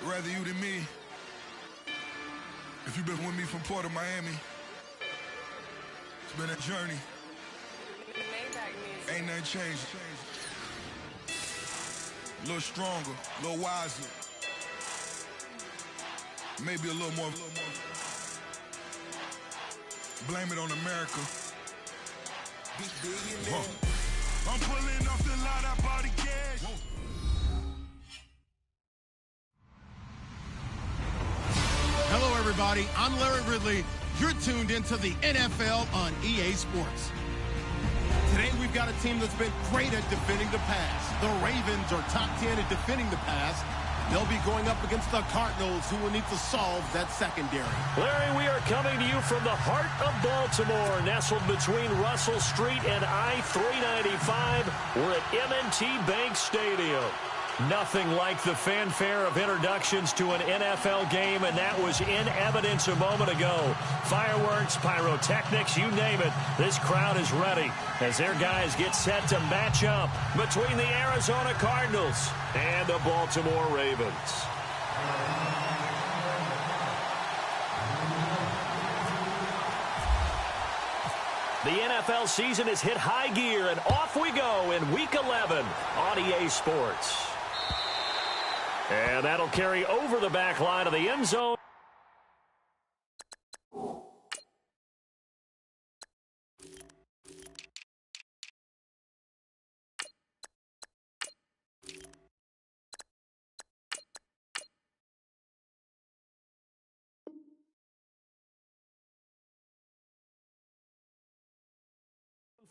rather you than me. If you've been with me from Port of Miami, it's been a journey. Ain't nothing changed. A little stronger, a little wiser. Maybe a little more. Blame it on America. I'm pulling off the lot, I body cash. Hello, everybody. I'm Larry Ridley. You're tuned into the NFL on EA Sports. Today, we've got a team that's been great at defending the pass. The Ravens are top 10 at defending the pass. They'll be going up against the Cardinals, who will need to solve that secondary. Larry, we are coming to you from the heart of Baltimore, nestled between Russell Street and I-395. We're at M&T Bank Stadium. Nothing like the fanfare of introductions to an NFL game, and that was in evidence a moment ago. Fireworks, pyrotechnics, you name it. This crowd is ready as their guys get set to match up between the Arizona Cardinals and the Baltimore Ravens. The NFL season has hit high gear, and off we go in Week 11 on EA Sports. And that'll carry over the back line of the end zone.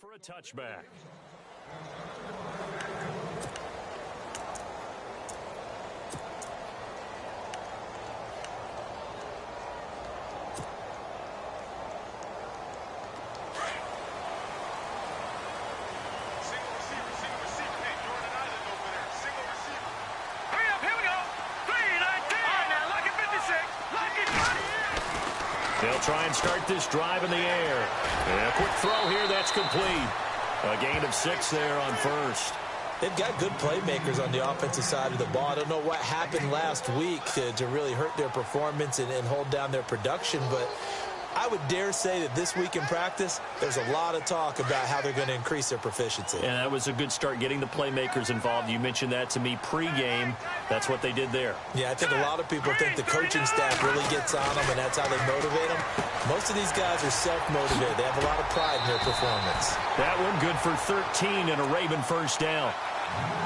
For a touchback. They'll try and start this drive in the air. And a quick throw here, that's complete. A gain of 6 there on first. They've got good playmakers on the offensive side of the ball. I don't know what happened last week to really hurt their performance and hold down their production, but I would dare say that this week in practice, there's a lot of talk about how they're going to increase their proficiency. And that was a good start, getting the playmakers involved. You mentioned that to me pregame. That's what they did there. Yeah, I think a lot of people think the coaching staff really gets on them, and that's how they motivate them. Most of these guys are self-motivated. They have a lot of pride in their performance. That one good for 13 and a Raven first down.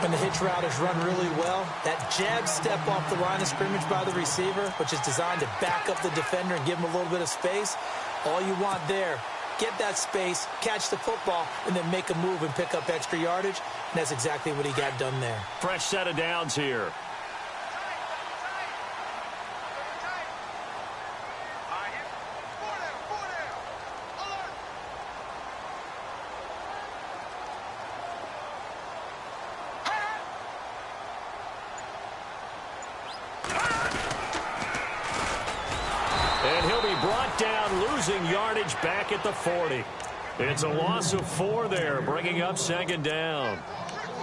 When the hitch route is run really well, that jab step off the line of scrimmage by the receiver, which is designed to back up the defender and give him a little bit of space, all you want there, get that space, catch the football, and then make a move and pick up extra yardage. And that's exactly what he got done there. Fresh set of downs here. Losing yardage back at the 40. It's a loss of 4 there, bringing up second down.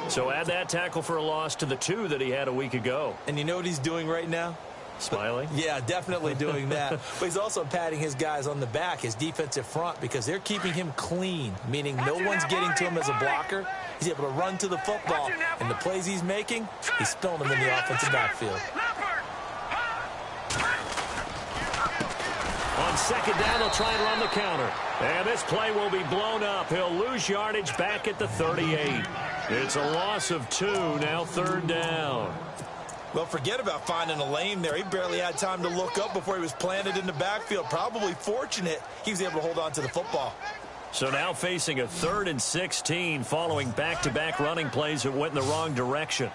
So add that tackle for a loss to the 2 that he had a week ago. And you know what he's doing right now? Smiling? Yeah, definitely doing that. But he's also patting his guys on the back, his defensive front, because they're keeping him clean, meaning no one's getting to him as a blocker. He's able to run to the football, and the plays he's making, he's spilling them in the offensive backfield. On second down, they'll try and run the counter. And this play will be blown up. He'll lose yardage back at the 38. It's a loss of 2, now third down. Well, forget about finding a lane there. He barely had time to look up before he was planted in the backfield. Probably fortunate he was able to hold on to the football. So now facing a 3rd and 16 following back-to-back running plays that went in the wrong direction.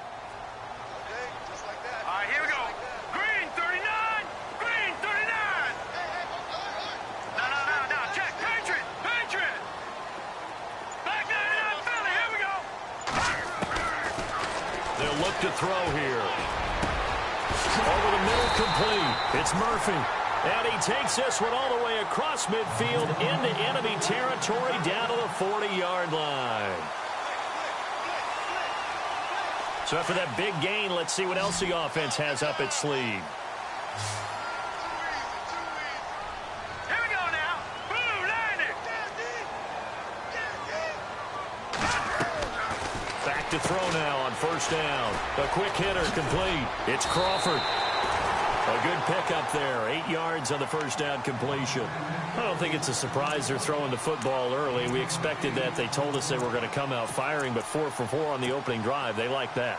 To throw here. Over the middle, complete. It's Murphy. And he takes this one all the way across midfield into enemy territory down to the 40-yard line. So after that big gain, let's see what else the offense has up its sleeve. Back to throw now on first down. A quick hitter complete. It's Crawford. A good pickup there. 8 yards on the first down completion. I don't think it's a surprise they're throwing the football early. We expected that. They told us they were going to come out firing, but 4 for 4 on the opening drive. They like that.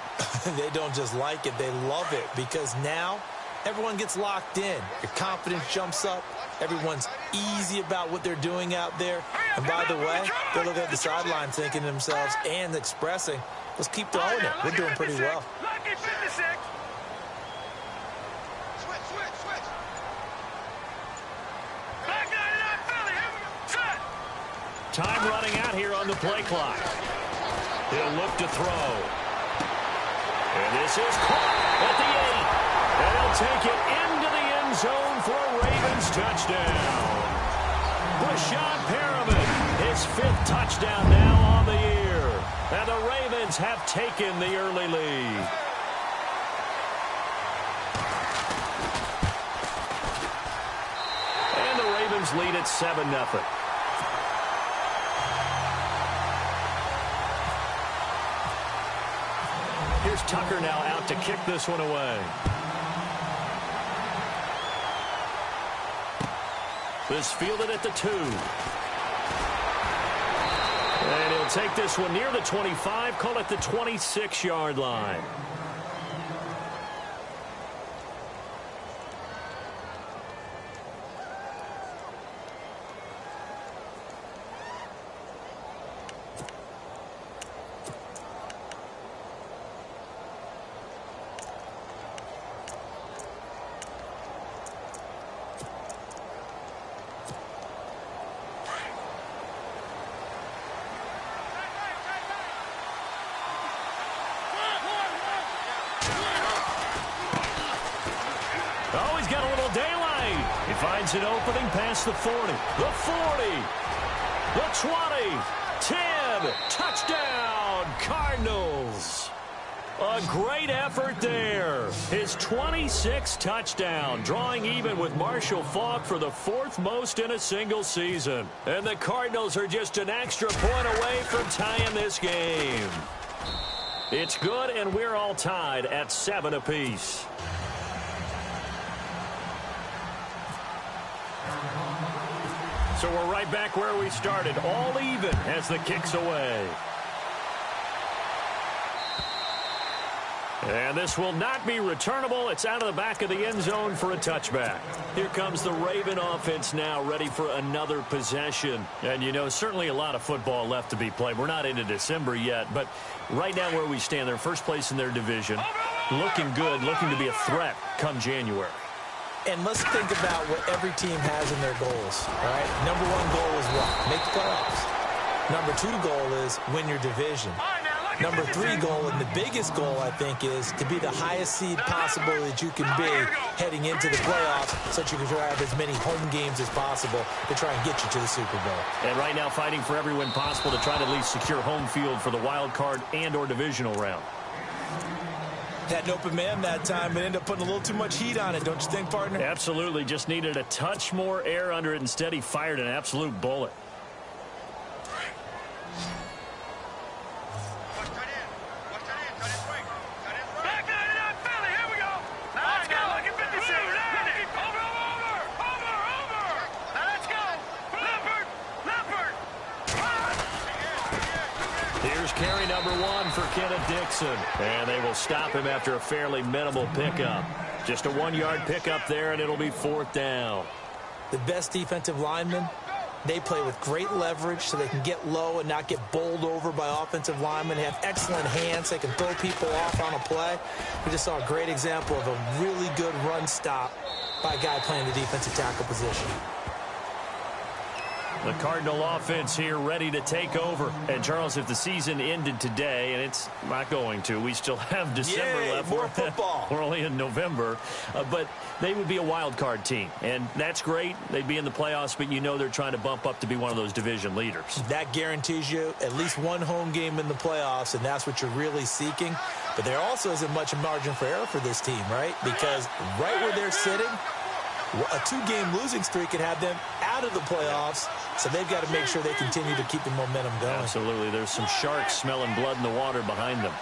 They don't just like it. They love it because now everyone gets locked in. Your confidence jumps up. Everyone's easy about what they're doing out there. And by the way, they're looking at the sideline thinking to themselves and expressing, let's keep throwing it. We're doing pretty well. Time running out here on the play clock. He'll look to throw. And this is caught at the 8. And he'll take it into the end zone for a Ravens touchdown. Brashad Perriman, his 5th touchdown now on the year. And the Ravens have taken the early lead. And the Ravens lead at 7-0. Here's Tucker now out to kick this one away. This fielded at the 2. And he'll take this one near the 25, call it the 26-yard line. Oh, he's got a little daylight. He finds an opening past the 40. The 40. The 20. 10. Touchdown, Cardinals. A great effort there. His 26th touchdown, drawing even with Marshall Faulk for the 4th most in a single season. And the Cardinals are just an extra point away from tying this game. It's good, and we're all tied at 7 apiece. So we're right back where we started, all even as the kick's away. And this will not be returnable. It's out of the back of the end zone for a touchback. Here comes the Raven offense now, ready for another possession. And, you know, certainly a lot of football left to be played. We're not into December yet, but right now where we stand, they're first place in their division. Looking good, looking to be a threat come January. And let's think about what every team has in their goals, all right? Number 1 goal is what? Make the playoffs. Number 2 goal is win your division. Number 3 goal, and the biggest goal, I think, is to be the highest seed possible that you can be heading into the playoffs so that you can have as many home games as possible to try and get you to the Super Bowl. And right now fighting for every win possible to try to at least secure home field for the wild card and or divisional round. Had an open man that time, but ended up putting a little too much heat on it, don't you think, partner? Absolutely. Just needed a touch more air under it. Instead, he fired an absolute bullet. Carry number 1 for Kenneth Dixon. And they will stop him after a fairly minimal pickup. Just a 1-yard pickup there, and it'll be 4th down. The best defensive linemen, they play with great leverage so they can get low and not get bowled over by offensive linemen. They have excellent hands. They can throw people off on a play. We just saw a great example of a really good run stop by a guy playing the defensive tackle position. The Cardinal offense here ready to take over. And, Charles, if the season ended today, and it's not going to, we still have December left. More football. We're only in November. But they would be a wild card team. And that's great. They'd be in the playoffs, but you know they're trying to bump up to be one of those division leaders. That guarantees you at least one home game in the playoffs, and that's what you're really seeking. But there also isn't much margin for error for this team, right? Because right where they're sitting, a 2-game losing streak could have them out of the playoffs, so they've got to make sure they continue to keep the momentum going. Absolutely. There's some sharks smelling blood in the water behind them.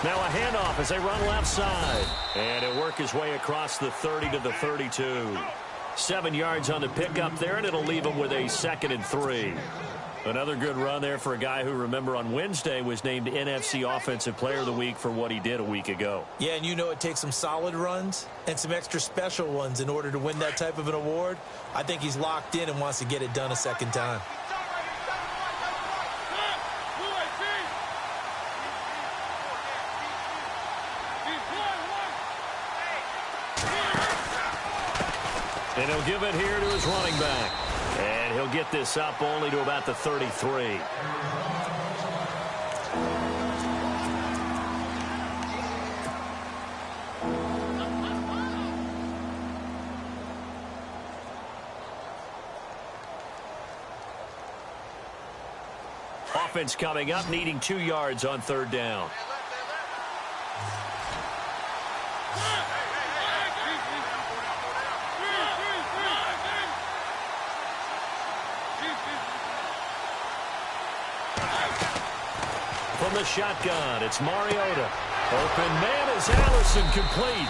Now a handoff as they run left side. And it'll work his way across the 30 to the 32. 7 yards on the pickup there, and it'll leave him with a 2nd and 3. Another good run there for a guy who, remember, on Wednesday was named NFC Offensive Player of the Week for what he did a week ago. Yeah, and you know it takes some solid runs and some extra special ones in order to win that type of an award. I think he's locked in and wants to get it done a second time. And he'll give it here to his running back. And he'll get this up only to about the 33. Offense coming up, needing 2 yards on 3rd down. From the shotgun, it's Mariota. Open man is Allison, complete.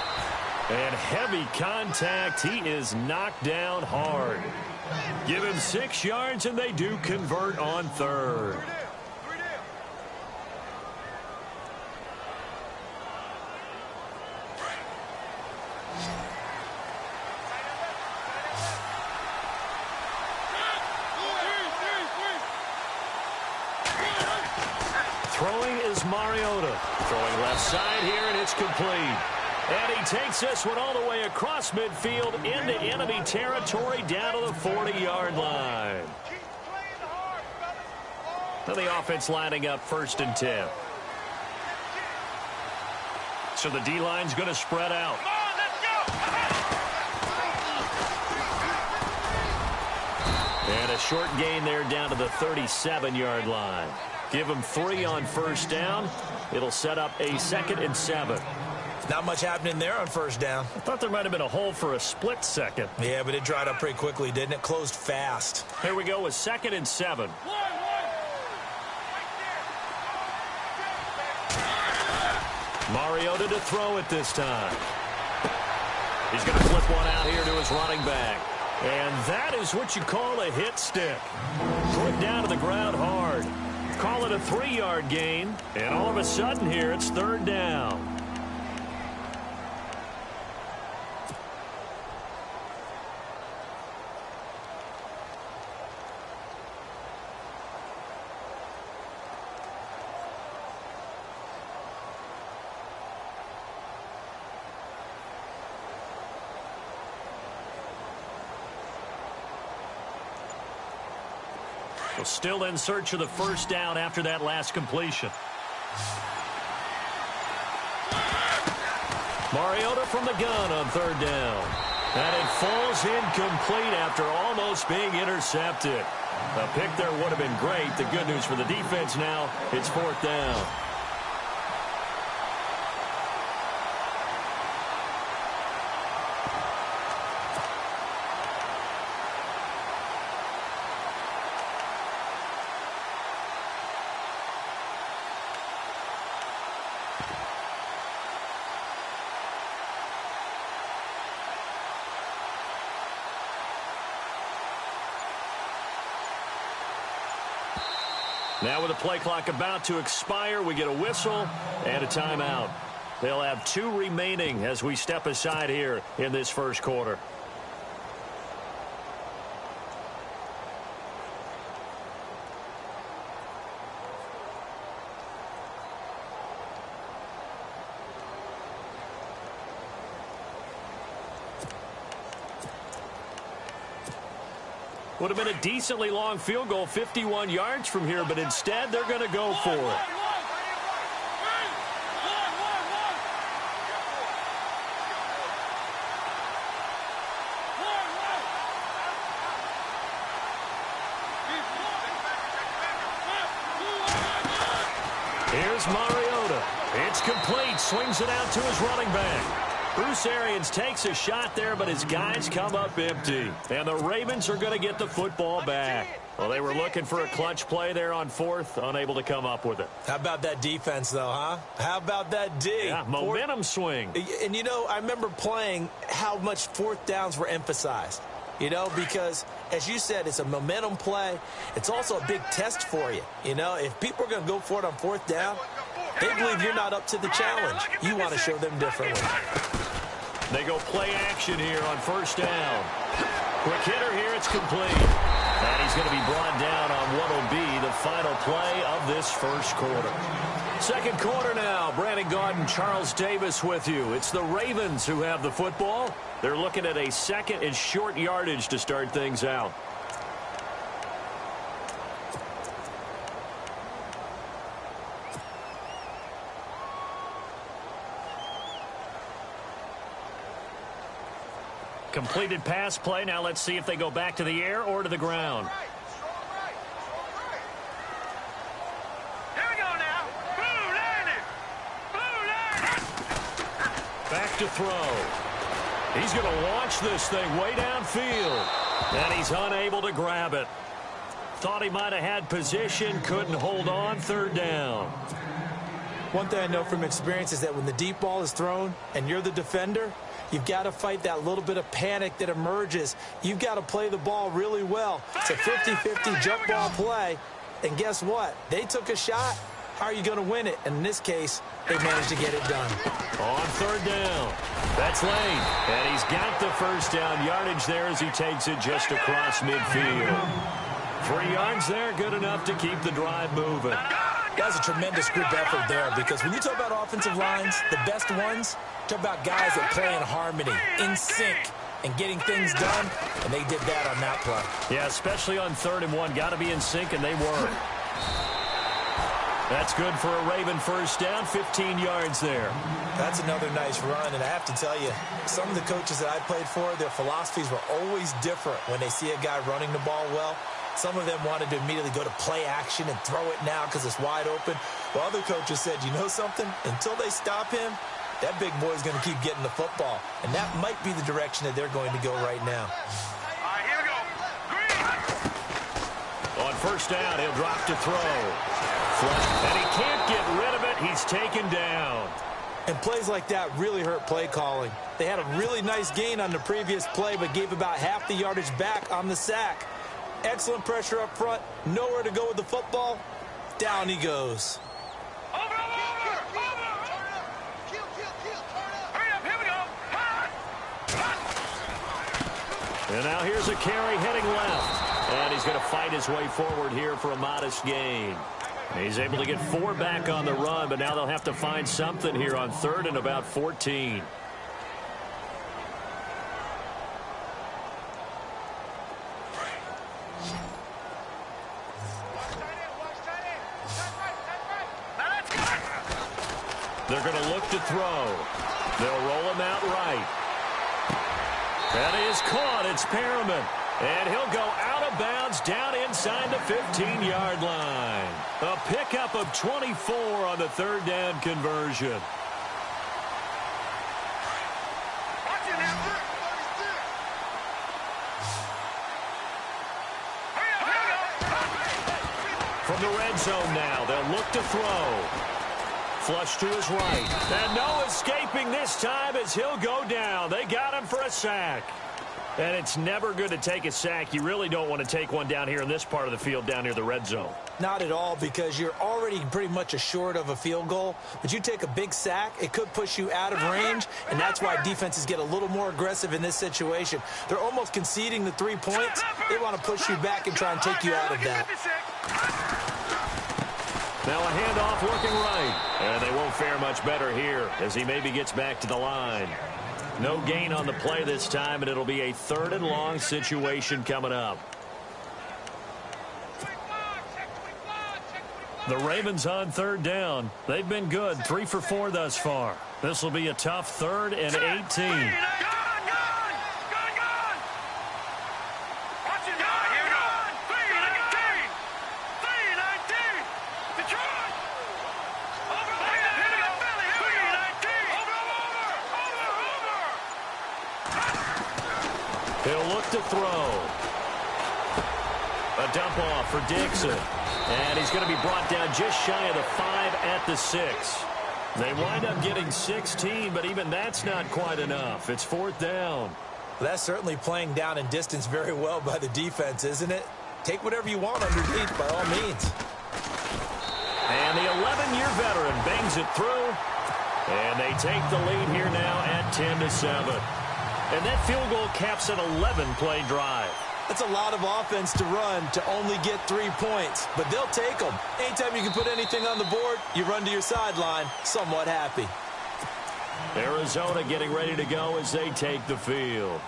And heavy contact. He is knocked down hard. Give him 6 yards, and they do convert on 3rd. Throwing is Mariota. Throwing left side here, and it's complete. And he takes this one all the way across midfield into enemy territory down to the 40-yard line. Now the offense lining up 1st and 10. So the D-line's going to spread out. And a short gain there down to the 37-yard line. Give him 3 on 1st down. It'll set up a 2nd and 7. Not much happening there on 1st down. I thought there might have been a hole for a split second. Yeah, but it dried up pretty quickly, didn't it? Closed fast. Here we go with 2nd and 7. Mariota to throw it this time. He's going to flip one out here to his running back. And that is what you call a hit stick. Put down to the ground hard. Call it a 3-yard gain. And all of a sudden here, it's 3rd down. Still in search of the 1st down after that last completion. Mariota from the gun on 3rd down. And it falls incomplete after almost being intercepted. A pick there would have been great. The good news for the defense now, it's 4th down. Now with the play clock about to expire, we get a whistle and a timeout. They'll have 2 remaining as we step aside here in this 1st quarter. Would have been a decently long field goal, 51 yards from here, but instead they're going to go for it. Here's Mariota. It's complete. Swings it out to his running back. Bruce Arians takes a shot there, but his guys come up empty. And the Ravens are going to get the football back. Well, they were looking for a clutch play there on fourth, unable to come up with it. How about that defense, though, huh? How about that D? Yeah, momentum swing. And, you know, I remember playing how much fourth downs were emphasized. You know, because, as you said, it's a momentum play. It's also a big test for you. You know, if people are going to go for it on fourth down, they believe you're not up to the challenge. You want to show them differently. They go play action here on first down. Quick hitter here, it's complete. And he's going to be brought down on what will be the final play of this first quarter. Second quarter now. Brandon Gaudin, Charles Davis with you. It's the Ravens who have the football. They're looking at a second and short yardage to start things out. Completed pass play. Now let's see if they go back to the air or to the ground. Here we go now. Blue landed. Blue landed. Back to throw. He's going to launch this thing way downfield. And he's unable to grab it. Thought he might have had position. Couldn't hold on. Third down. One thing I know from experience is that when the deep ball is thrown and you're the defender, you've got to fight that little bit of panic that emerges. You've got to play the ball really well. It's a 50-50 jump ball play. And guess what? They took a shot. How are you going to win it? And in this case, they managed to get it done. On third down. That's Lane. And he's got the first down yardage there as he takes it just across midfield. 3 yards there, good enough to keep the drive moving. That's a tremendous group effort there, because when you talk about offensive lines, the best ones, talk about guys that play in harmony, in sync, and getting things done, and they did that on that play. Yeah, especially on 3rd and 1. Got to be in sync, and they were. That's good for a Raven first down, 15 yards there. That's another nice run, and I have to tell you, some of the coaches that I played for, their philosophies were always different when they see a guy running the ball well. Some of them wanted to immediately go to play action and throw it now because it's wide open. While other coaches said, you know something? Until they stop him, that big boy's going to keep getting the football. And that might be the direction that they're going to go right now. All right, here we go. Green. On first down, he'll drop to throw. And he can't get rid of it. He's taken down. And plays like that really hurt play calling. They had a really nice gain on the previous play, but gave about half the yardage back on the sack. Excellent pressure up front. Nowhere to go with the football. Down he goes. Over. Kill. Hurry up, here we go. And now here's a carry heading left. And he's going to fight his way forward here for a modest gain. He's able to get 4 back on the run, but now they'll have to find something here on 3rd and about 14. They're going to look to throw. They'll roll him out right. That is caught. It's Perriman. And he'll go out of bounds down inside the 15-yard line. A pickup of 24 on the 3rd down conversion. From the red zone now, they'll look to throw. Flush to his right. And no escaping this time as he'll go down. They got him for a sack. And it's never good to take a sack. You really don't want to take one down here in this part of the field down near the red zone. Not at all, because you're already pretty much assured of a field goal. But you take a big sack, it could push you out of range, and that's why defenses get a little more aggressive in this situation. They're almost conceding the 3 points. They want to push you back and try and take you out of that. Now a handoff looking right. And they won't fare much better here as he maybe gets back to the line. No gain on the play this time, and it'll be a 3rd and long situation coming up. The Ravens on 3rd down. They've been good, 3 for 4 thus far. This will be a tough 3rd and 18. He'll look to throw. A dump off for Dixon. And he's going to be brought down just shy of the 5 at the 6. They wind up getting 16, but even that's not quite enough. It's 4th down. Well, that's certainly playing down in distance very well by the defense, isn't it? Take whatever you want underneath by all means. And the 11-year veteran bangs it through. And they take the lead here now at 10-7. And that field goal caps an 11-play drive. That's a lot of offense to run to only get 3 points, but they'll take them. Anytime you can put anything on the board, you run to your sideline somewhat happy. Arizona getting ready to go as they take the field.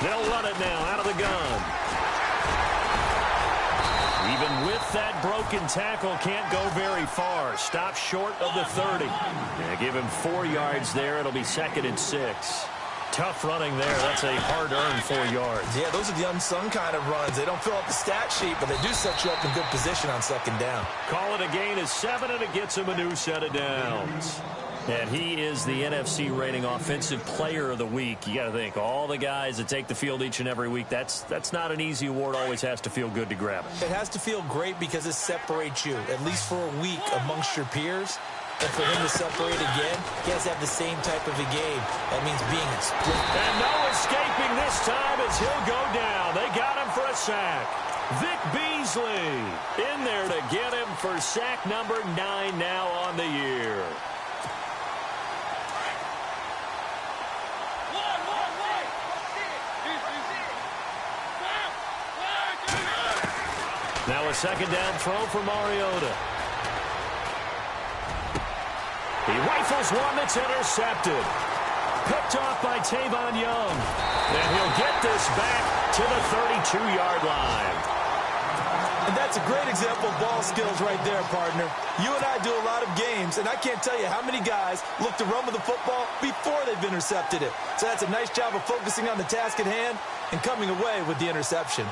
They'll run it now out of the gun. Even with that broken tackle, can't go very far. Stop short of the 30. Yeah, give him 4 yards there. It'll be 2nd and 6. Tough running there. That's a hard-earned 4 yards. Yeah, those are the unsung kind of runs. They don't fill up the stat sheet, but they do set you up in good position on 2nd down. Call it a gain of 7, and it gets him a new set of downs. And he is the NFC rating offensive player of the week. You got to think, all the guys that take the field each and every week, that's not an easy award. Always has to feel good to grab it. It has to feel great because it separates you, at least for a week, amongst your peers. And for him to separate again, he has to have the same type of a game. That means being explicit. And no escaping this time as he'll go down. They got him for a sack. Vic Beasley in there to get him for sack number 9 now on the year. Now a 2nd down throw for Mariota. He rifles one that's intercepted. Picked off by Tavon Young. And he'll get this back to the 32-yard line. And that's a great example of ball skills right there, partner. You and I do a lot of games, and I can't tell you how many guys look to run with the football before they've intercepted it. So that's a nice job of focusing on the task at hand and coming away with the interception.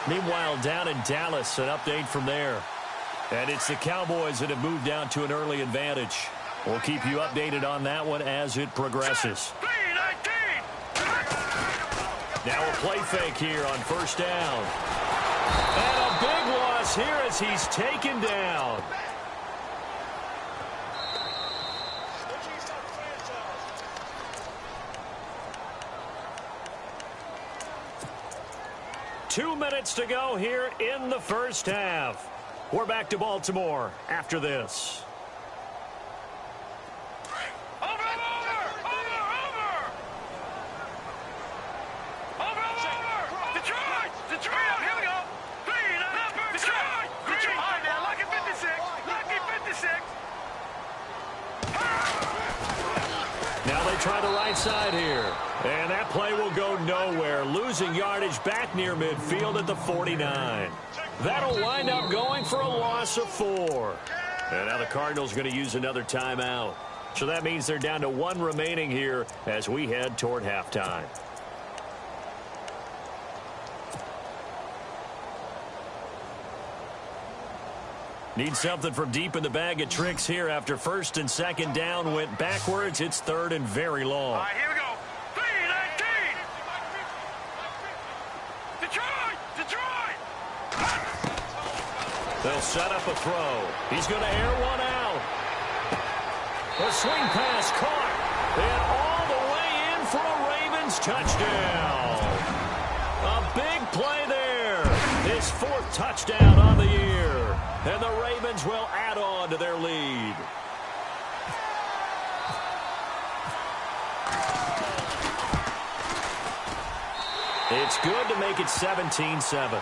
Meanwhile, down in Dallas, an update from there. And it's the Cowboys that have moved down to an early advantage. We'll keep you updated on that one as it progresses. Now a play fake here on 1st down. And a big loss here as he's taken down. Two minutes to go here in the 1st half. We're back to Baltimore after this. Try the right side here. And that play will go nowhere. Losing yardage back near midfield at the 49. That'll wind up going for a loss of 4. And now the Cardinals going to use another timeout. So that means they're down to 1 remaining here as we head toward halftime. Need something from deep in the bag of tricks here after 1st and 2nd down went backwards. It's 3rd and very long. All right, here we go. 3-19. Detroit. They'll set up a throw. He's going to air one out. A swing pass caught. And all the way in for a Ravens touchdown. A big play there. His 4th touchdown on the year. And the Ravens will add on to their lead. It's good to make it 17-7.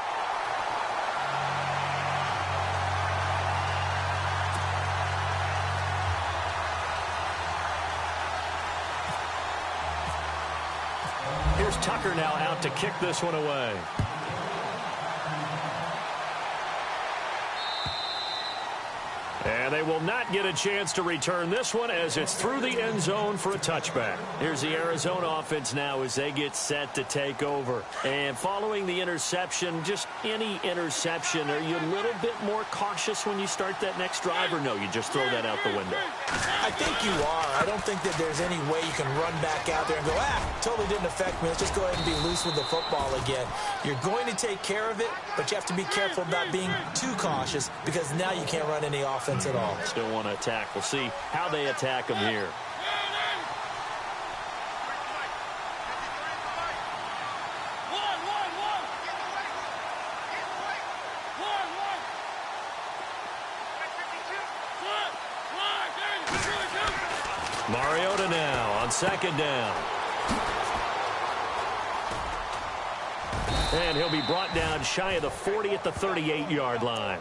Here's Tucker now out to kick this one away. And they will not get a chance to return this one as it's through the end zone for a touchback. Here's the Arizona offense now as they get set to take over. And following the interception, just any interception, are you a little bit more cautious when you start that next drive, or no, you just throw that out the window? I think you are. I don't think that there's any way you can run back out there and go, totally didn't affect me. Let's just go ahead and be loose with the football again. You're going to take care of it, but you have to be careful about being too cautious because now you can't run any offense at all. Still want to attack. We'll see how they attack them here. Mariota now on second down. And he'll be brought down shy of the 40 at the 38-yard line.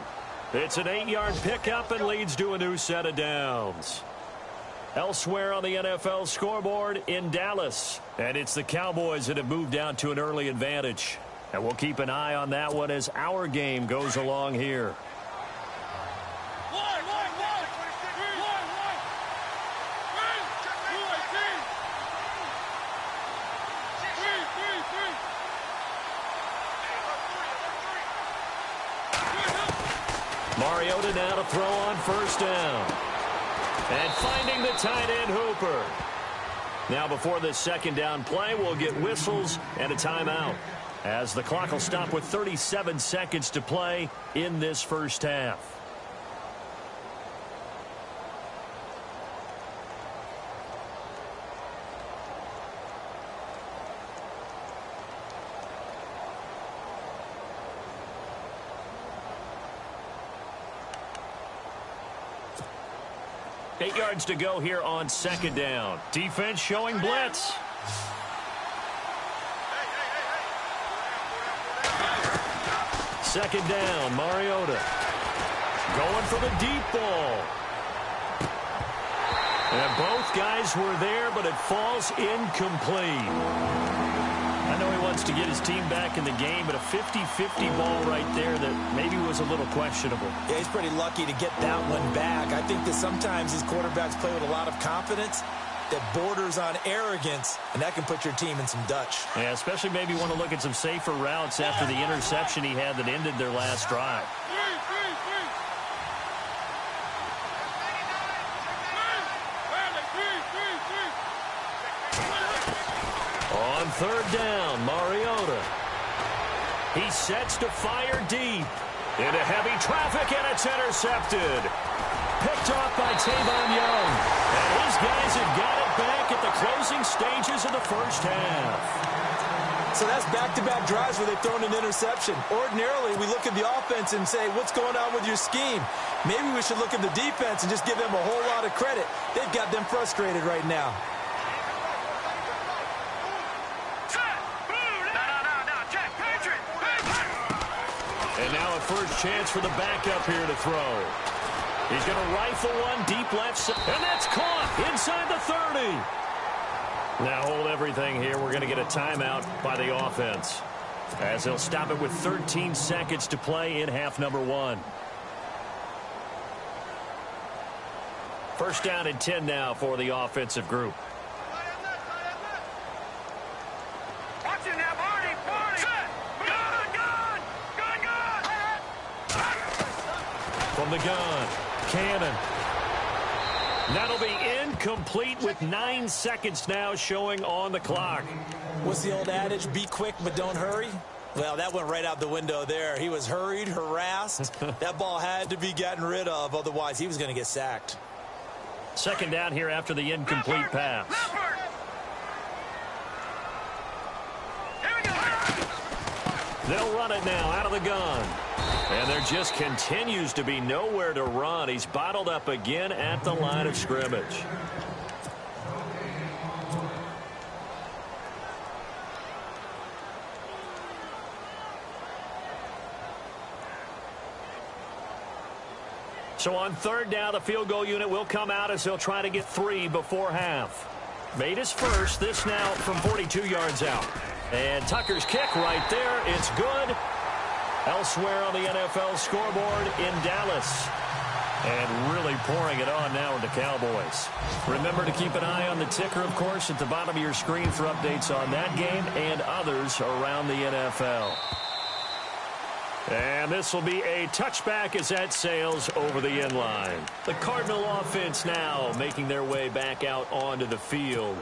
It's an 8-yard pickup and leads to a new set of downs. Elsewhere on the NFL scoreboard in Dallas. And it's the Cowboys that have moved out to an early advantage. And we'll keep an eye on that one as our game goes along here. Mariota now to throw on first down. And finding the tight end Hooper. Now before this second down play, we'll get whistles and a timeout, as the clock will stop with 37 seconds to play in this first half. Eight yards to go here on second down. Defense showing blitz. Second down, Mariota. Going for the deep ball. And both guys were there, but it falls incomplete. I know he wants to get his team back in the game, but a 50-50 ball right there that maybe was a little questionable. Yeah, he's pretty lucky to get that one back. I think that sometimes these quarterbacks play with a lot of confidence that borders on arrogance, and that can put your team in some Dutch. Yeah, especially maybe want to look at some safer routes after the interception he had that ended their last drive. On third down, Mariota. He sets to fire deep. Into heavy traffic, and it's intercepted. Picked off by Tavon Young. And his guys have got it back at the closing stages of the first half. So that's back-to-back drives where they've thrown an interception. Ordinarily, we look at the offense and say, what's going on with your scheme? Maybe we should look at the defense and just give them a whole lot of credit. They've got them frustrated right now. And now a first chance for the backup here to throw. He's going to rifle one deep left side, and that's caught inside the 30. Now hold everything here. We're going to get a timeout by the offense, as they'll stop it with 13 seconds to play in half number one. First down and 10 now for the offensive group. From the gun, Cannon. That'll be incomplete with 9 seconds now showing on the clock. What's the old adage? Be quick, but don't hurry. Well, that went right out the window there. He was hurried, harassed. That ball had to be gotten rid of, otherwise he was going to get sacked. Second down here after the incomplete pass. They'll run it now out of the gun. And there just continues to be nowhere to run. He's bottled up again at the line of scrimmage. So on third down, the field goal unit will come out as they'll try to get 3 before half. Made his first. This now from 42 yards out. And Tucker's kick right there. It's good. Elsewhere on the NFL scoreboard in Dallas. And really pouring it on now with the Cowboys. Remember to keep an eye on the ticker, of course, at the bottom of your screen for updates on that game and others around the NFL. And this will be a touchback as that sails over the end line. The Cardinal offense now making their way back out onto the field.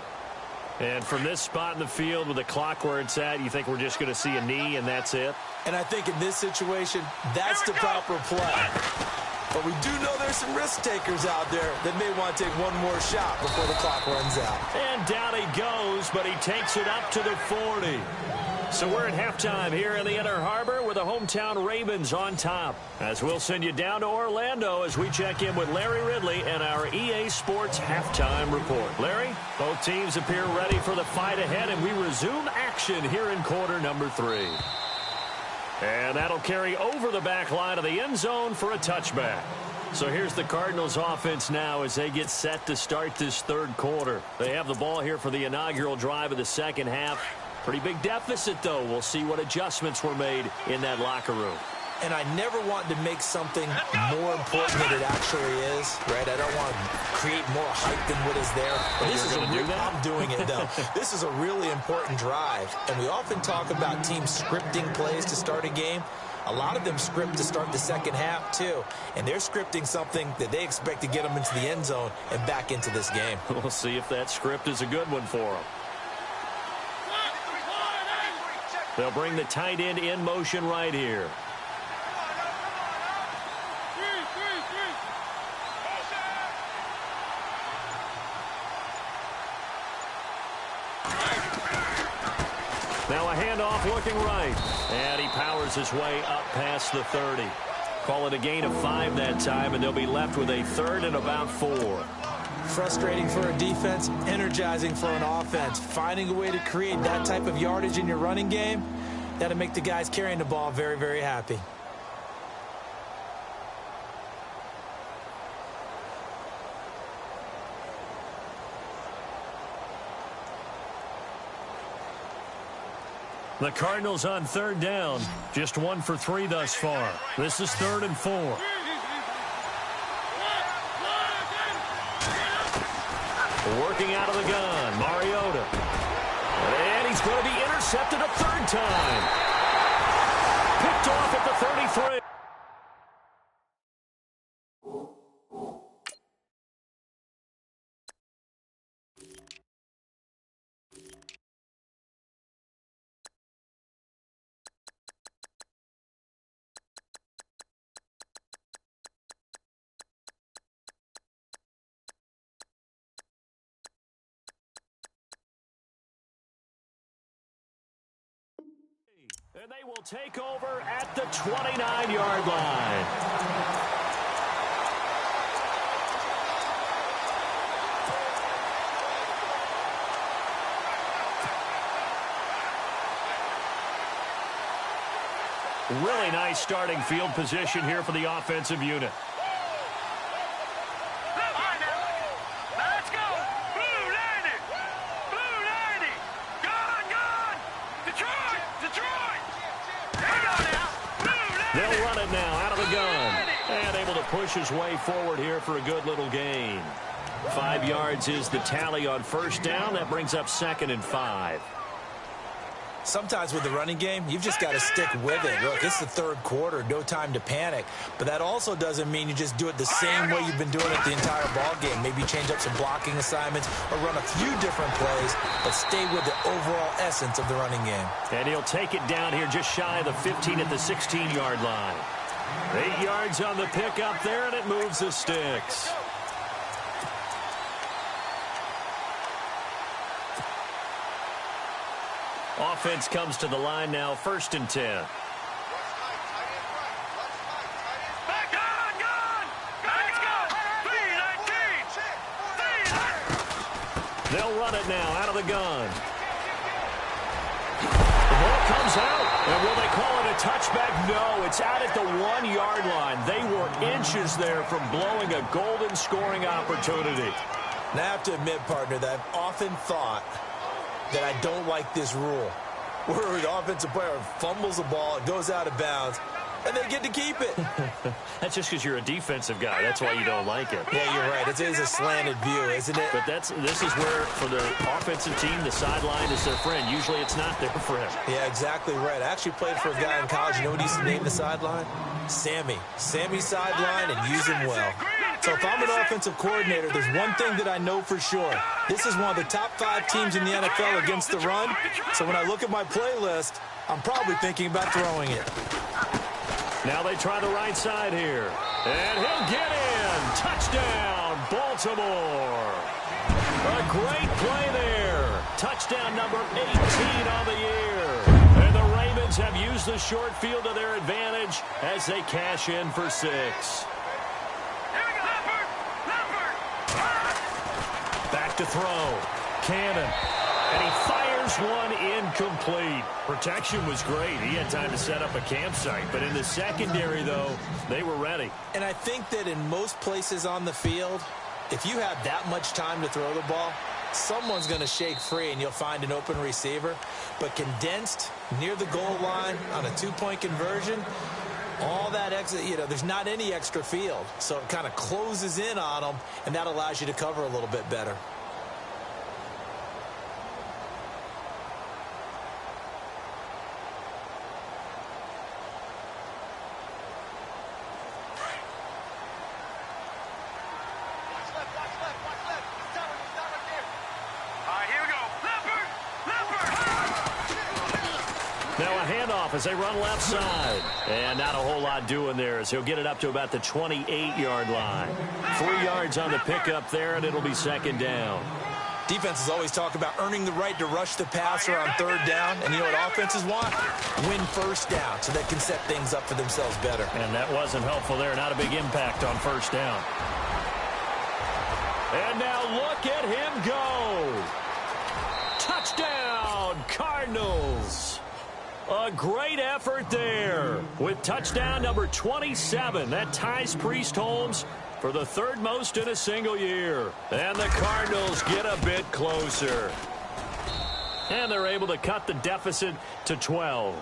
And from this spot in the field with the clock where it's at, you think we're just going to see a knee and that's it? And I think in this situation, that's the proper play. But we do know there's some risk takers out there that may want to take one more shot before the clock runs out. And down he goes, but he takes it up to the 40. So we're at halftime here in the Inner Harbor with the hometown Ravens on top. As we'll send you down to Orlando as we check in with Larry Ridley and our EA Sports halftime report. Larry, both teams appear ready for the fight ahead, and we resume action here in quarter number 3. And that'll carry over the back line of the end zone for a touchback. So here's the Cardinals offense now as they get set to start this third quarter. They have the ball here for the inaugural drive of the second half. Pretty big deficit, though. We'll see what adjustments were made in that locker room. And I never want to make something more important than it actually is, right? I don't want to create more hype than what is there. But this is I'm doing it, though. This is a really important drive. And we often talk about teams scripting plays to start a game. A lot of them script to start the second half, too. And they're scripting something that they expect to get them into the end zone and back into this game. We'll see if that script is a good one for them. They'll bring the tight end in motion right here. Now a handoff looking right. And he powers his way up past the 30. Call it a gain of 5 that time, and they'll be left with a third and about 4. Frustrating for a defense, energizing for an offense. Finding a way to create that type of yardage in your running game, that'll make the guys carrying the ball very, very happy. The Cardinals on third down. Just 1 for 3 thus far. This is 3rd and 4. Working out of the gun, Mariota. And he's going to be intercepted a third time. Picked off at the 33. And they will take over at the 29-yard line. Really nice starting field position here for the offensive unit. They'll run it now out of the gun. And able to push his way forward here for a good little gain. 5 yards is the tally on first down. That brings up 2nd and 5. Sometimes with the running game, you've just got to stick with it. Look, it's the third quarter, no time to panic. But that also doesn't mean you just do it the same way you've been doing it the entire ball game. Maybe change up some blocking assignments or run a few different plays, but stay with the overall essence of the running game. And he'll take it down here just shy of the 15 at the 16-yard line. 8 yards on the pickup there, and it moves the sticks. Offense comes to the line now, 1st and 10. They'll run it now out of the gun. The ball comes out. And will they call it a touchback? No, it's out at the 1-yard line. They were inches there from blowing a golden scoring opportunity. And I have to admit, partner, that I've often thought that I don't like this rule, where the offensive player fumbles the ball, it goes out of bounds, and they get to keep it. That's just because you're a defensive guy. That's why you don't like it. Yeah, you're right. It is a slanted view, isn't it? But this is where, for the offensive team, the sideline is their friend. Usually it's not their friend. Yeah, exactly right. I actually played for a guy in college. You know what he used to name the sideline? Sammy. Sammy's sideline, and use him well. So if I'm an offensive coordinator, there's one thing that I know for sure. This is one of the top 5 teams in the NFL against the run. So when I look at my playlist, I'm probably thinking about throwing it. Now they try the right side here. And he'll get in. Touchdown, Baltimore. A great play there. Touchdown number 18 on the year. And the Ravens have used the short field to their advantage as they cash in for 6. Back to throw. Cannon. And he fires one incomplete. Protection was great. He had time to set up a campsite. But in the secondary, though, they were ready. And I think that in most places on the field, if you have that much time to throw the ball, someone's going to shake free and you'll find an open receiver. But condensed near the goal line on a 2-point conversion, all that extra, there's not any extra field. So it kind of closes in on them, and that allows you to cover a little bit better. Now a handoff as they run left side. And not a whole lot doing there as he'll get it up to about the 28-yard line. 3 yards on the pickup there, and it'll be second down. Defenses always talk about earning the right to rush the passer on 3rd down. And you know what offenses want? Win 1st down so they can set things up for themselves better. And that wasn't helpful there. Not a big impact on 1st down. And now look at him go. Touchdown, Cardinals. A great effort there with touchdown number 27. That ties Priest Holmes for the 3rd most in a single year. And the Cardinals get a bit closer. And they're able to cut the deficit to 12.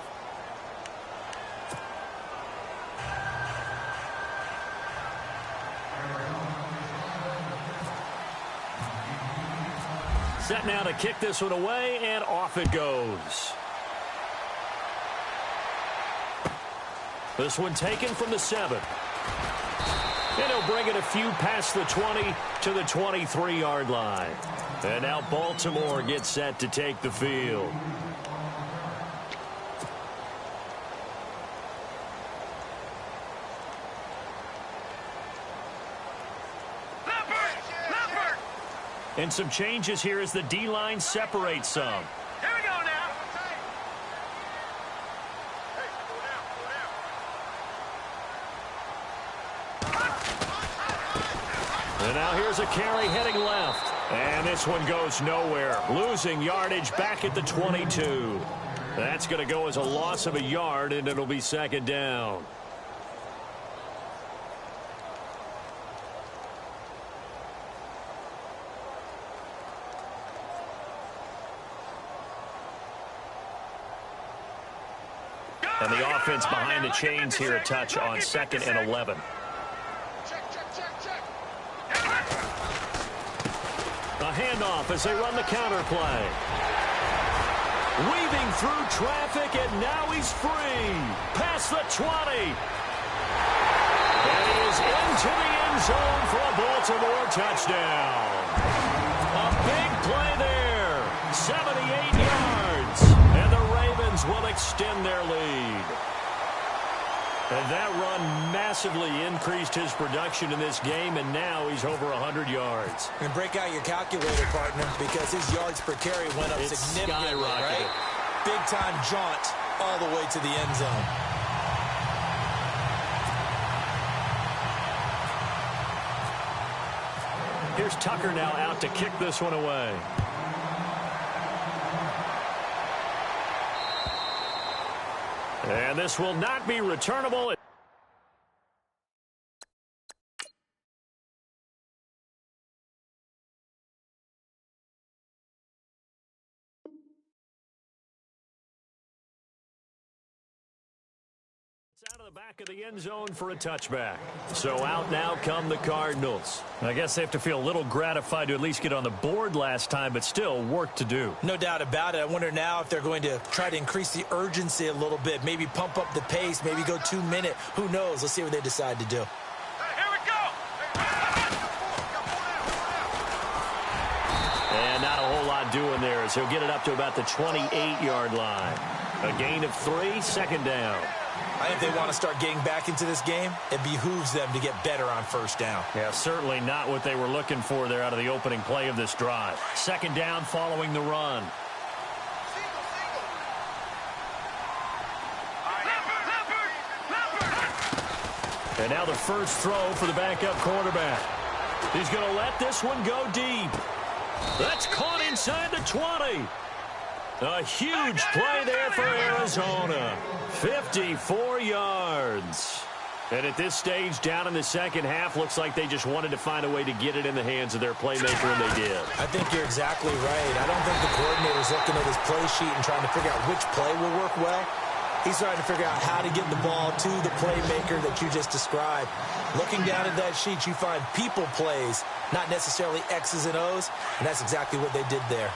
Set now to kick this one away, and off it goes. This one taken from the 7. And he'll bring it a few past the 20 to the 23-yard line. And now Baltimore gets set to take the field. And some changes here as the D-line separates some. Here we go now. And now here's a carry heading left. And this one goes nowhere. Losing yardage back at the 22. That's going to go as a loss of a yard, and it'll be second down. And the offense behind the chains here a touch on 2nd and 11. A handoff as they run the counter play. Weaving through traffic, and now he's free. Past the 20. And he is into the end zone for a Baltimore touchdown. A big play there. 78 yards. And the Ravens will extend their lead. And that run massively increased his production in this game, and now he's over 100 yards. And break out your calculator, partner, because his yards per carry went up significantly, right? Big-time jaunt all the way to the end zone. Here's Tucker now out to kick this one away. And this will not be returnable. Out of the back of the end zone for a touchback. So out now come the Cardinals. I guess they have to feel a little gratified to at least get on the board last time, but still work to do. No doubt about it. I wonder now if they're going to try to increase the urgency a little bit, maybe pump up the pace, maybe go 2 minute. Who knows? Let's see what they decide to do. Here we go. And not a whole lot doing there as he'll get it up to about the 28-yard line. A gain of 3, second down. I think they want to start getting back into this game. It behooves them to get better on first down. Yeah, certainly not what they were looking for there out of the opening play of this drive. Second down following the run. And now the first throw for the backup quarterback. He's going to let this one go deep. That's caught inside the 20. A huge play there for Arizona. 54 yards. And at this stage, down in the second half, looks like they just wanted to find a way to get it in the hands of their playmaker, and they did. I think you're exactly right. I don't think the coordinator's looking at his play sheet and trying to figure out which play will work well. He's trying to figure out how to get the ball to the playmaker that you just described. Looking down at that sheet, you find people plays, not necessarily X's and O's, and that's exactly what they did there.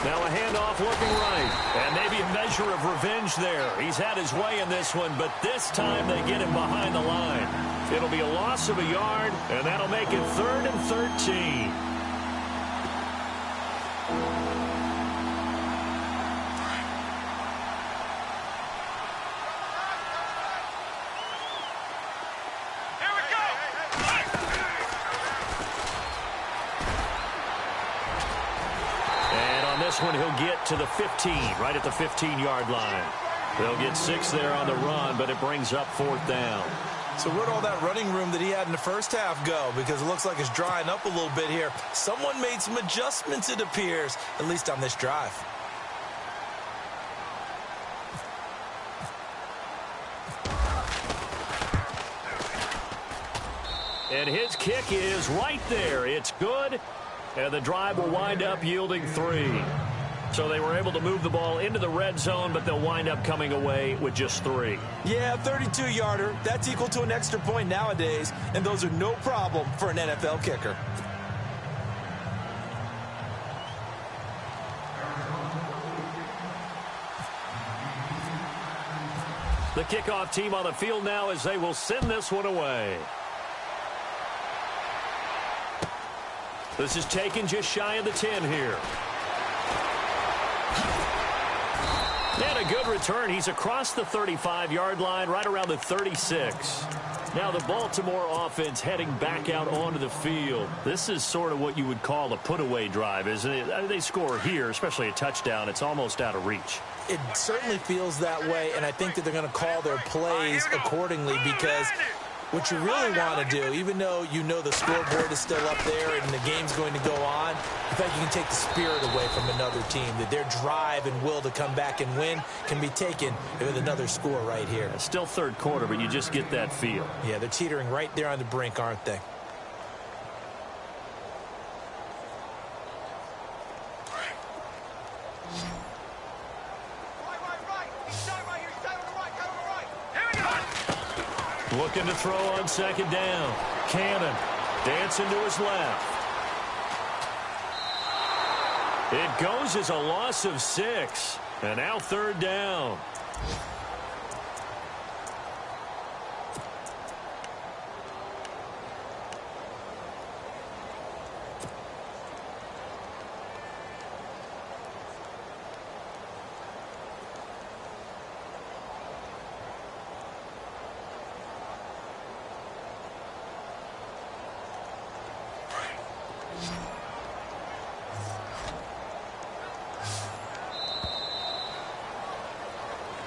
Now a handoff looking right. And maybe a measure of revenge there. He's had his way in this one, but this time they get him behind the line. It'll be a loss of a yard, and that'll make it 3rd and 13. This one he'll get to the 15, right at the 15-yard line. They'll get 6 there on the run, but it brings up 4th down. So where'd all that running room that he had in the first half go? Because it looks like it's drying up a little bit here. Someone made some adjustments, it appears, at least on this drive. And his kick is right there. It's good. And the drive will wind up yielding 3. So they were able to move the ball into the red zone, but they'll wind up coming away with just 3. Yeah, 32-yarder. That's equal to an extra point nowadays, and those are no problem for an NFL kicker. The kickoff team on the field now as they will send this one away. This is taken just shy of the 10 here. And a good return. He's across the 35-yard line, right around the 36. Now the Baltimore offense heading back out onto the field. This is sort of what you would call a put-away drive, isn't it? They score here, especially a touchdown. It's almost out of reach. It certainly feels that way, and I think that they're going to call their plays accordingly because what you really want to do, even though you know the scoreboard is still up there and the game's going to go on, in fact, you can take the spirit away from another team, that their drive and will to come back and win can be taken with another score right here. Still third quarter, but you just get that feel. Yeah, they're teetering right there on the brink, aren't they? Looking to throw on second down. Cannon dancing to his left. It goes as a loss of 6. And now 3rd down.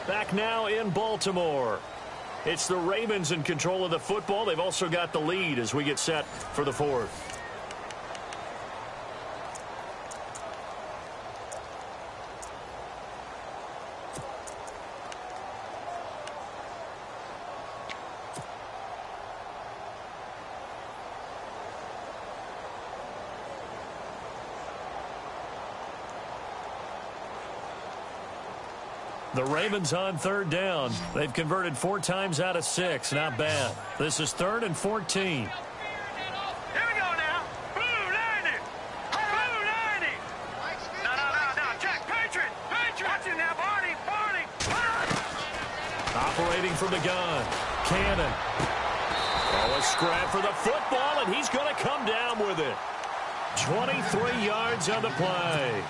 Back now in Baltimore. It's the Ravens in control of the football. They've also got the lead as we get set for the 4th. The Ravens on third down. They've converted 4 times out of 6. Not bad. This is 3rd and 14. Here we go now. Blue landing. Blue landing. No. Check. Patriot. Watch it now, Barney. Operating from the gun. Cannon. Oh, a scrap for the football, and he's going to come down with it. 23 yards on the play.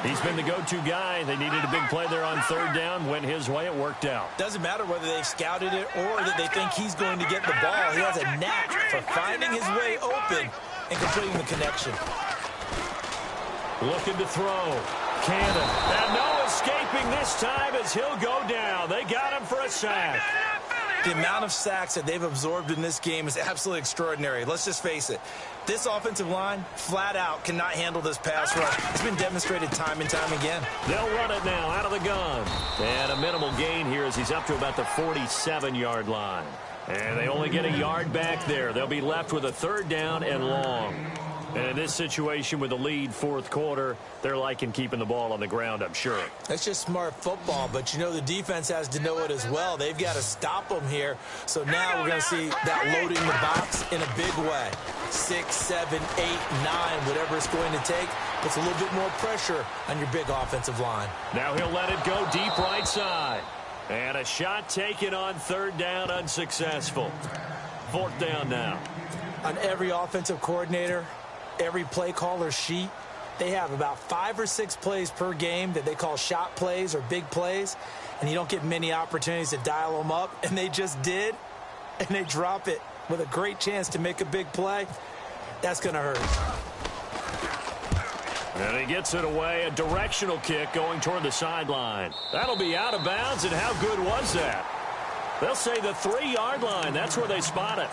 He's been the go-to guy. They needed a big play there on third down. Went his way. It worked out. Doesn't matter whether they've scouted it or that they think he's going to get the ball. He has a knack for finding his way open and completing the connection. Looking to throw. Cannon. And no escaping this time as he'll go down. They got him for a sack. The amount of sacks that they've absorbed in this game is absolutely extraordinary. Let's just face it. This offensive line, flat out, cannot handle this pass rush. It's been demonstrated time and time again. They'll run it now out of the gun. And a minimal gain here as he's up to about the 47-yard line. And they only get a yard back there. They'll be left with a 3rd down and long. And in this situation with the lead 4th quarter, they're liking keeping the ball on the ground, I'm sure. That's just smart football, but you know the defense has to know it as well. They've got to stop them here. So now we're going to see that loading the box in a big way. 6, 7, 8, 9, whatever it's going to take. Puts a little bit more pressure on your big offensive line. Now he'll let it go deep right side. And a shot taken on 3rd down, unsuccessful. 4th down now. On every offensive coordinator, every play caller sheet, they have about 5 or 6 plays per game that they call shot plays or big plays, and you don't get many opportunities to dial them up, and they just did, and they drop it with a great chance to make a big play. That's going to hurt. And he gets it away, a directional kick going toward the sideline. That'll be out of bounds, and how good was that? They'll say the 3-yard line. That's where they spot it.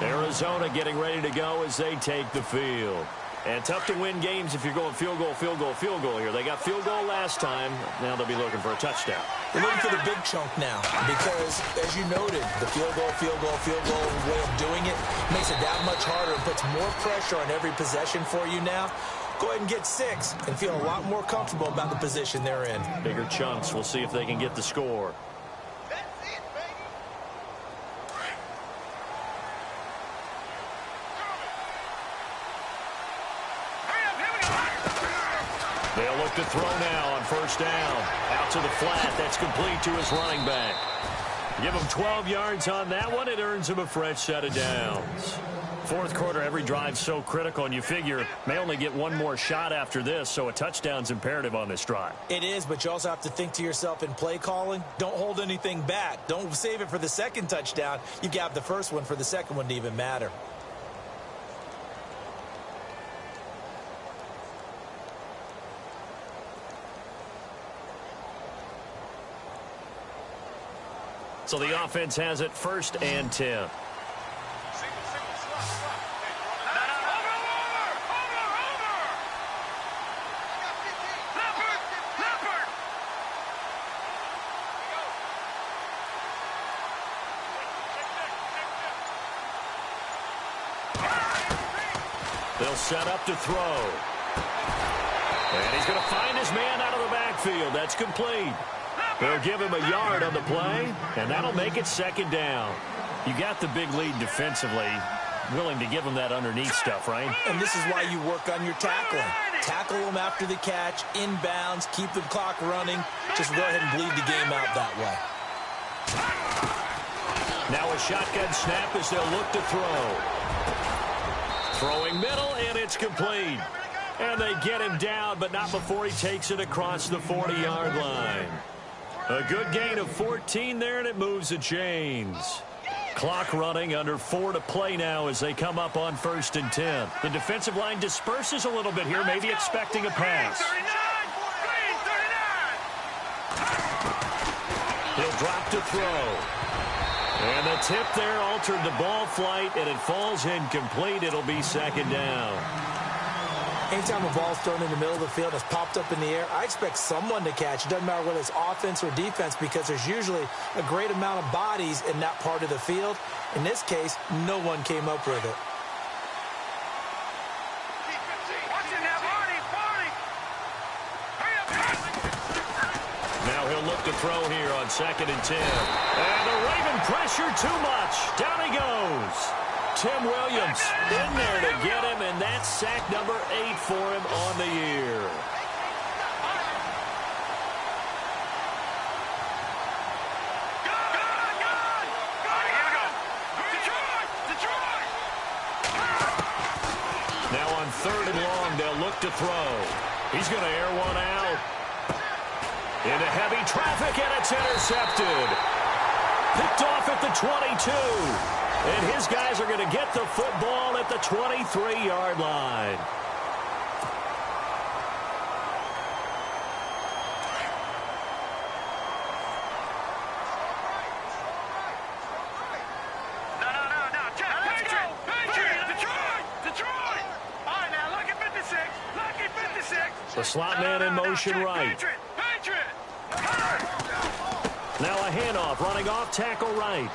Arizona getting ready to go as they take the field. And tough to win games if you're going field goal here. They got field goal last time. Now they'll be looking for a touchdown. They're looking for the big chunk now because, as you noted, the field goal way of doing it makes it that much harder and puts more pressure on every possession for you now. Go ahead and get 6 and feel a lot more comfortable about the position they're in. Bigger chunks. We'll see if they can get the score. They'll look to throw now on 1st down. Out to the flat. That's complete to his running back. Give him 12 yards on that one. It earns him a fresh set of downs. 4th quarter, every drive's so critical, and you figure may only get one more shot after this, so a touchdown's imperative on this drive. It is, but you also have to think to yourself in play calling, don't hold anything back. Don't save it for the 2nd touchdown. You got the 1st one for the 2nd one to even matter. So the offense has it 1st and 10. They'll set up to throw. And he's going to find his man out of the backfield. That's complete. They'll give him a yard on the play, and that'll make it 2nd down. You got the big lead defensively. Willing to give him that underneath stuff, right? And this is why you work on your tackling. Tackle them after the catch, inbounds, keep the clock running. Just go ahead and bleed the game out that way. Now a shotgun snap as they'll look to throw. Throwing middle, and it's complete. And they get him down, but not before he takes it across the 40-yard line. A good gain of 14 there, and it moves the chains. Clock running, under 4 to play now as they come up on 1st and 10. The defensive line disperses a little bit here, maybe expecting a pass. He'll drop to throw. And the tip there altered the ball flight, and it falls incomplete. It'll be 2nd down. Anytime a ball's thrown in the middle of the field and it's popped up in the air, I expect someone to catch. It doesn't matter whether it's offense or defense because there's usually a great amount of bodies in that part of the field. In this case, no one came up with it. to throw here on 2nd and 10. And the Raven pressure too much. Down he goes. Tim Williams in there to get him, and that's sack number 8 for him on the year. Now on 3rd and long, they'll look to throw. He's going to air one out. Into heavy traffic, and it's intercepted. Picked off at the 22. And his guys are going to get the football at the 23-yard line. No. Patriot! Detroit! All right, now, look at 56. Look at 56. The slot man in motion right. Patriot! Now a handoff, running off tackle right.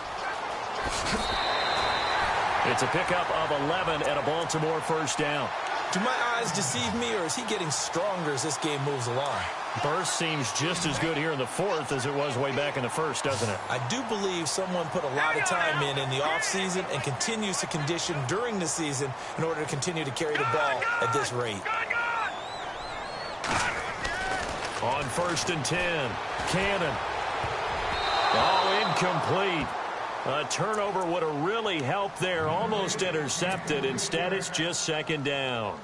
It's a pickup of 11 and a Baltimore first down. Do my eyes deceive me, or is he getting stronger as this game moves along? Burst seems just as good here in the 4th as it was way back in the 1st, doesn't it? I do believe someone put a lot of time in the offseason and continues to condition during the season in order to continue to carry the ball at this rate. On 1st and 10, Cannon. Oh, incomplete. A turnover would have really helped there. Almost intercepted. Instead, it's just 2nd down.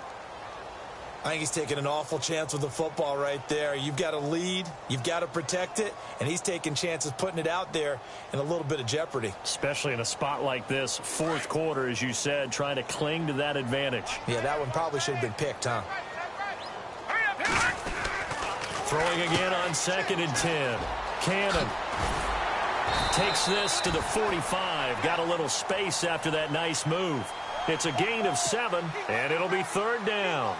I think he's taking an awful chance with the football right there. You've got to lead. You've got to protect it. And he's taking chances putting it out there in a little bit of jeopardy. Especially in a spot like this, 4th quarter, as you said, trying to cling to that advantage. Yeah, that one probably should have been picked, huh? Throwing again on 2nd and 10. Cannon takes this to the 45. Got a little space after that nice move. It's a gain of 7, and it'll be 3rd down.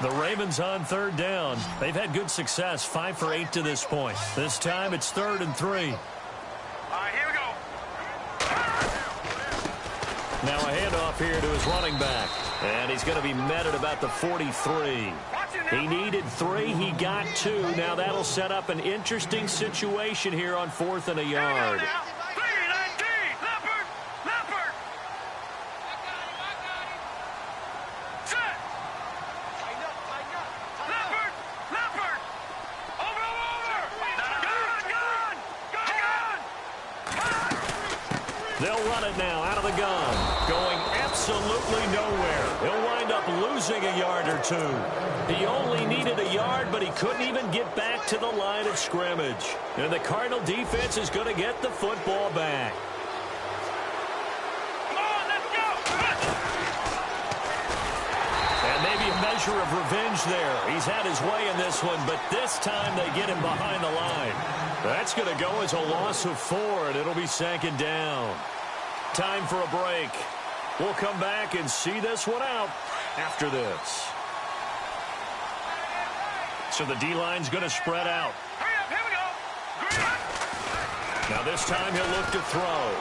The Ravens on 3rd down. They've had good success, 5 for 8 to this point. This time it's 3rd and 3. All right, here we go. Now a handoff here to his running back. And he's going to be met at about the 43. He needed 3. He got 2. Now that'll set up an interesting situation here on 4th and a yard. They'll run it now out of the gun. Going absolutely nowhere. He'll wind up losing a yard or 2. He only needed a yard, but he couldn't even get back to the line of scrimmage. And the Cardinal defense is going to get the football back. Come on, let's go. And maybe a measure of revenge there. He's had his way in this one, but this time they get him behind the line. That's going to go as a loss of 4, and it'll be 2nd down. Time for a break. We'll come back and see this one out after this. So the D-line's going to spread out. Hurry up, here we go. Now this time he'll look to throw.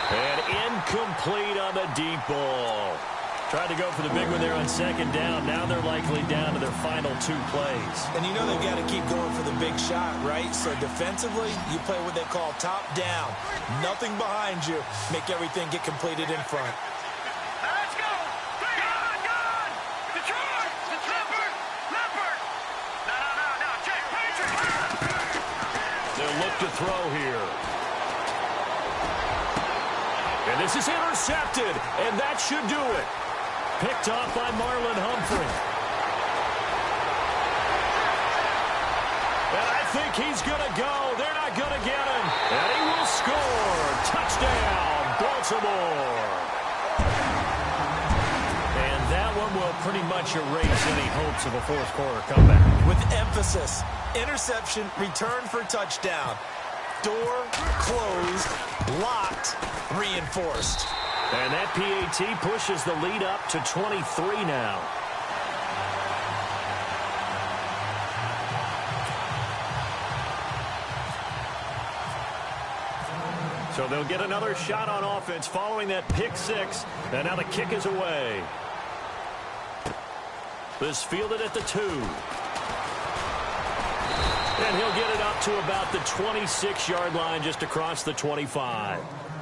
And incomplete on the deep ball. Tried to go for the big one there on 2nd down. Now they're likely down to their final 2 plays. And you know they've got to keep going for the big shot, right? So defensively, you play what they call top down. Nothing behind you. Make everything get completed in front. Let's go. Gun. Detroit. Leopard. No. Check. Patriot. They'll look to throw here. And this is intercepted. And that should do it. Picked off by Marlon Humphrey. And I think he's going to go. They're not going to get him. And he will score. Touchdown, Baltimore. And that one will pretty much erase any hopes of a 4th quarter comeback. With emphasis, interception, return for touchdown. Door closed, locked, reinforced. And that PAT pushes the lead up to 23 now. So they'll get another shot on offense following that pick 6. And now the kick is away. This fielded at the 2. And he'll get it up to about the 26-yard line, just across the 25.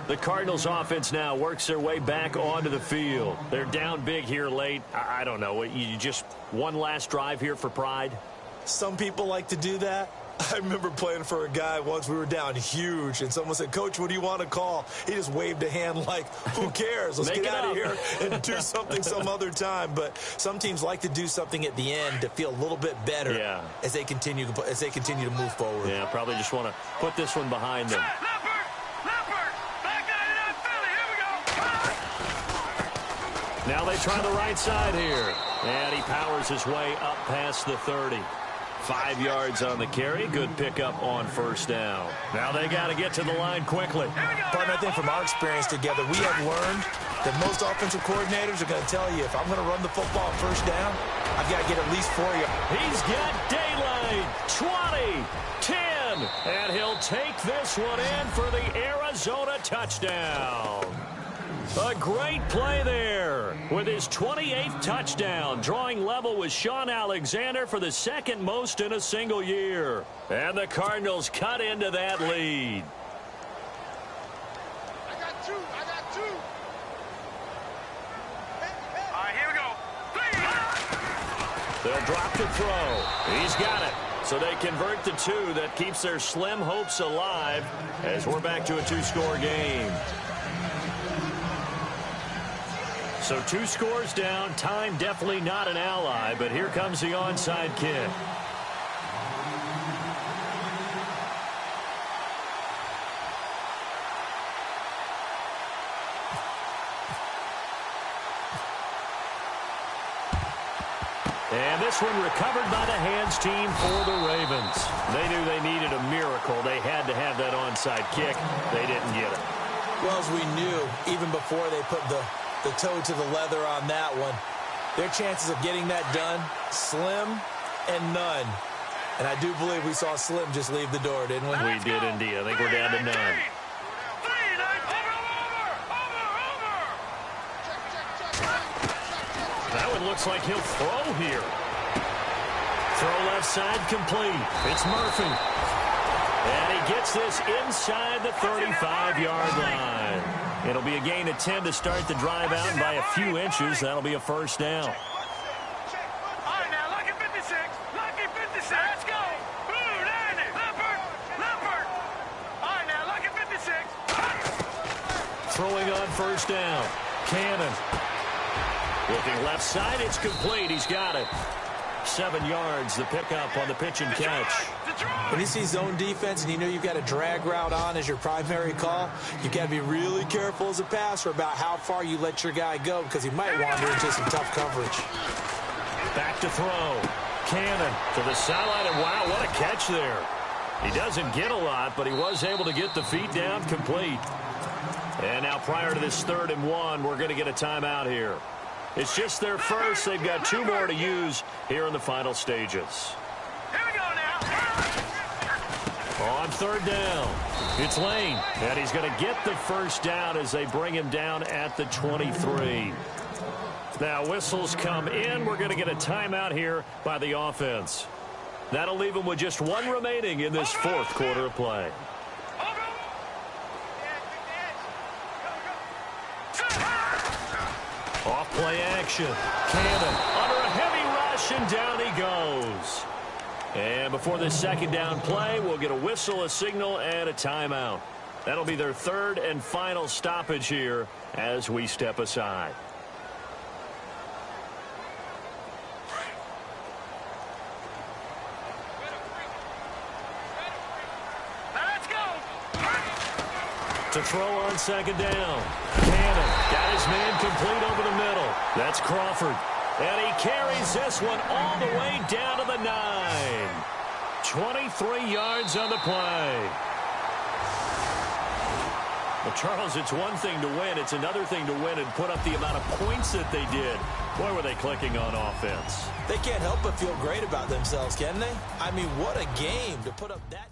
The Cardinals offense now works their way back onto the field. They're down big here late. I don't know. You just one last drive here for pride? Some people like to do that. I remember playing for a guy once. We were down huge, and someone said, "Coach, what do you want to call?" He just waved a hand like, who cares? Let's get out of here and do something some other time. But some teams like to do something at the end to feel a little bit better as they continue to move forward. Yeah, probably just want to put this one behind them. Now they try the right side here. And he powers his way up past the 30. 5 yards on the carry. Good pickup on first down. Now they got to get to the line quickly. Partner, I think from our experience together, we have learned that most offensive coordinators are going to tell you, if I'm going to run the football on first down, I've got to get at least 4 yards. He's got daylight. 20, 10, and he'll take this one in for the Arizona touchdown. A great play there with his 28th touchdown, drawing level with Sean Alexander for the second most in a single year. And the Cardinals cut into that lead. I got two. All right, here we go. They'll drop the throw. He's got it. So they convert the 2. That keeps their slim hopes alive as we're back to a 2-score game. So 2 scores down. Time definitely not an ally, but here comes the onside kick. And this one recovered by the hands team for the Ravens. They knew they needed a miracle. They had to have that onside kick. They didn't get it. Well, as we knew, even before they put the toe to the leather on that one, their chances of getting that done, slim and none. And I do believe we saw Slim just leave the door, didn't we? We did indeed. I think we're down to none. That one looks like he'll throw here. Throw left side complete. It's Murphy. And he gets this inside the 35-yard line. It'll be a gain of 10 to start the drive out, and by a few inches, that'll be a first down. All right, now, lucky 56. Lucky 56. Let's go. Ooh, 90. Leopard. All right, now, lucky 56. Throwing on first down. Cannon. Looking left side, it's complete. He's got it. 7 yards, the pickup on the pitch and catch. When you see zone defense and you know you've got a drag route on as your primary call, you've got to be really careful as a passer about how far you let your guy go, because he might wander into some tough coverage. Back to throw. Cannon to the sideline, and wow, what a catch there. He doesn't get a lot, but he was able to get the feet down complete. And now prior to this 3rd and 1, we're going to get a timeout here. It's just their first. They've got 2 more to use here in the final stages. Here we go now. On 3rd down, it's Lane, and he's going to get the first down as they bring him down at the 23. Now whistles come in. We're going to get a timeout here by the offense. That'll leave them with just 1 remaining in this 4th quarter of play. Off play action. Cannon under a heavy rush, and down he goes. And before this 2nd down play, we'll get a whistle, a signal, and a timeout. That'll be their 3rd and final stoppage here as we step aside. Let's go. To throw on 2nd down. Cannon got his man complete over the middle. That's Crawford. And he carries this one all the way down to the 9. 23 yards on the play. Well, Charles, it's one thing to win. It's another thing to win and put up the amount of points that they did. Boy, were they clicking on offense. They can't help but feel great about themselves, can they? I mean, what a game to put up that.